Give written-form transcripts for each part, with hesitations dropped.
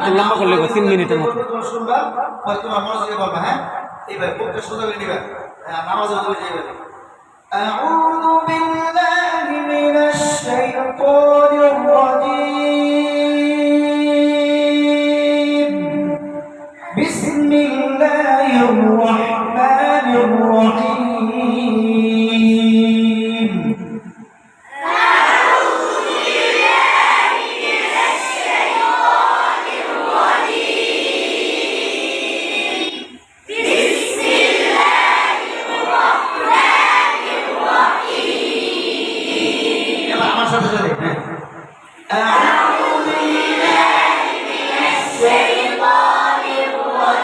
একটু লম্বা করলে 3 মিনিটের মতো তোমরা শুনবা হয়তো তোমার মনোযোগে বলবা হ্যাঁ এইবার বুকটা সোজা করে নিবা নামাজে বলতে যাইবে أعوذ بالله من الشيطان الرجيم بسم الله الرحمن الرحيم أعوذ بالله من الشيطان الرجيم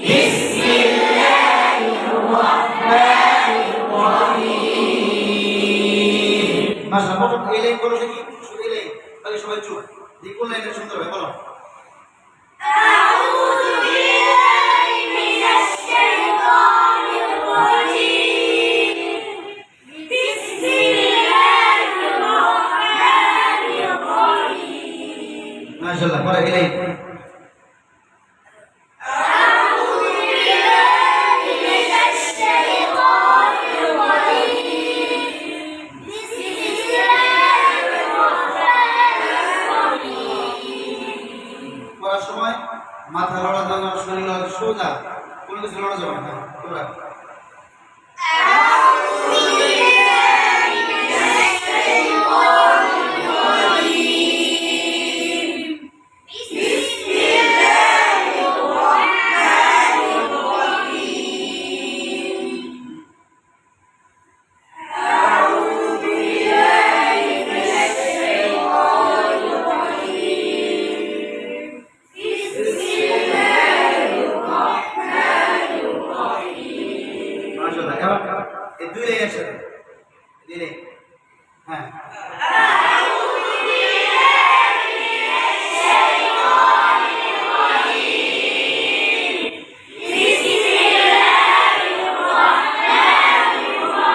بسم الله الرحمن الرحيم ما شاء الله إليه بولو দেখি শুধু إليه বাকি সবাই চুপ দেখুন লাইনটা সুন্দর হবে বলো أعوذ بالله من الشيطان الرجيم بسم الله الرحمن الرحيم ما شاء الله قرأ إليه أعوذ بالله من الشيطان الرجيم بسم الله الرحمن الرحيم পড়ার সময় মাথা লড়া দেওয়া শরীর সোজা কোনো কিছু লড়া যাবে না তোমরা